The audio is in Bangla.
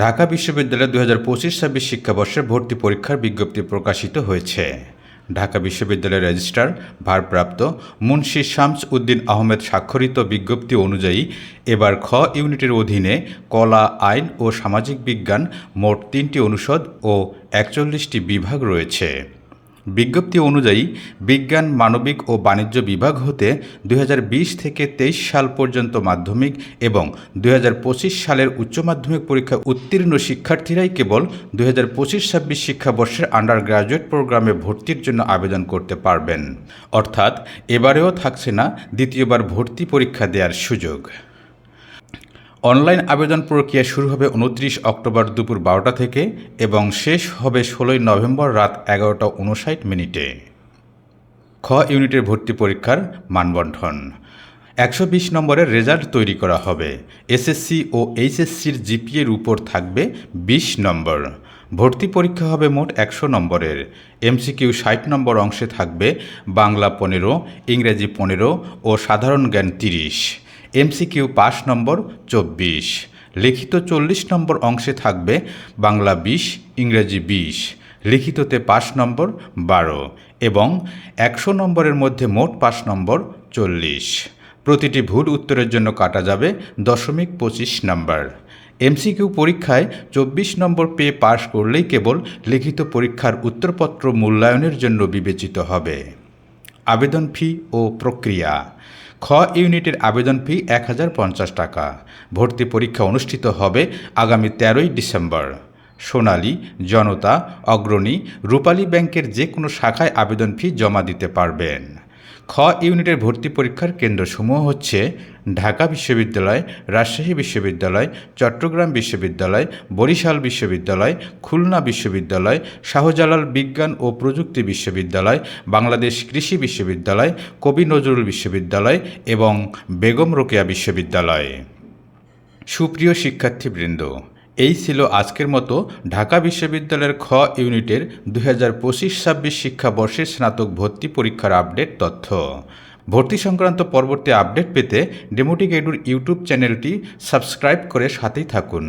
ঢাকা বিশ্ববিদ্যালয়ে 2025-26 শিক্ষাবর্ষের ভর্তি পরীক্ষার বিজ্ঞপ্তি প্রকাশিত হয়েছে। ঢাকা বিশ্ববিদ্যালয়ের রেজিস্ট্রার ভারপ্রাপ্ত মুন্সি শামস উদ্দিন আহমেদ স্বাক্ষরিত বিজ্ঞপ্তি অনুযায়ী এবার খ ইউনিটের অধীনে কলা, আইন ও সামাজিক বিজ্ঞান মোট 3টি অনুষদ ও 41টি বিভাগ রয়েছে। বিজ্ঞপ্তি অনুযায়ী বিজ্ঞান, মানবিক ও বাণিজ্য বিভাগ হতে 2020 থেকে 23 সাল পর্যন্ত মাধ্যমিক এবং 2025 সালের উচ্চ মাধ্যমিক পরীক্ষা উত্তীর্ণ শিক্ষার্থীরাই কেবল 2025-26 শিক্ষাবর্ষের আন্ডার গ্র্যাজুয়েট প্রোগ্রামে ভর্তির জন্য আবেদন করতে পারবেন। অর্থাৎ এবারেও থাকছে না দ্বিতীয়বার ভর্তি পরীক্ষা দেওয়ার সুযোগ। অনলাইন আবেদন প্রক্রিয়া শুরু হবে 29 অক্টোবর দুপুর 12টা থেকে এবং শেষ হবে 16 নভেম্বর রাত 11:59 খ ইউনিটের ভর্তি পরীক্ষার মানবন্ধন 120 নম্বরের রেজাল্ট তৈরি করা হবে। এসএসসি ও এইচএসসির জিপিএর উপর থাকবে 20 নম্বর। ভর্তি পরীক্ষা হবে মোট 100 নম্বরের। এমসিকিউ 60 নম্বর অংশে থাকবে বাংলা 15, ইংরেজি 15 ও সাধারণ জ্ঞান 30। এমসিকিউ পাস নম্বর 24। লিখিত 40 নম্বর অংশে থাকবে বাংলা 20, ইংরেজি 20, লিখিততে পাস নম্বর 12 এবং 100 নম্বরের মধ্যে মোট পাস নম্বর 40। প্রতিটি ভুল উত্তরের জন্য কাটা যাবে 0.25 নম্বর। এমসিকিউ পরীক্ষায় 24 নম্বর পেয়ে পাস করলেই কেবল লিখিত পরীক্ষার উত্তরপত্র মূল্যায়নের জন্য বিবেচিত হবে। আবেদন ফি ও প্রক্রিয়া খ ইউনিটের আবেদন ফি 1050 টাকা। ভর্তি পরীক্ষা অনুষ্ঠিত হবে আগামী 13 ডিসেম্বর। সোনালী, জনতা, অগ্রণী, রূপালী ব্যাংকের যে কোনো শাখায় আবেদন ফি জমা দিতে পারবেন। খ ইউনিটের ভর্তি পরীক্ষার কেন্দ্রসমূহ হচ্ছে ঢাকা বিশ্ববিদ্যালয়, রাজশাহী বিশ্ববিদ্যালয়, চট্টগ্রাম বিশ্ববিদ্যালয়, বরিশাল বিশ্ববিদ্যালয়, খুলনা বিশ্ববিদ্যালয়, শাহজালাল বিজ্ঞান ও প্রযুক্তি বিশ্ববিদ্যালয়, বাংলাদেশ কৃষি বিশ্ববিদ্যালয়, কবি নজরুল বিশ্ববিদ্যালয় এবং বেগম রোকেয়া বিশ্ববিদ্যালয়। সুপ্রিয় শিক্ষার্থীবৃন্দ, এই ছিল আজকের মতো ঢাকা বিশ্ববিদ্যালয়ের খ ইউনিটের 2025-26 শিক্ষাবর্ষের স্নাতক ভর্তি পরীক্ষার আপডেট তথ্য। ভর্তি সংক্রান্ত পরবর্তী আপডেট পেতে ডেমোটিক এডুর ইউটিউব চ্যানেলটি সাবস্ক্রাইব করে সাথেই থাকুন।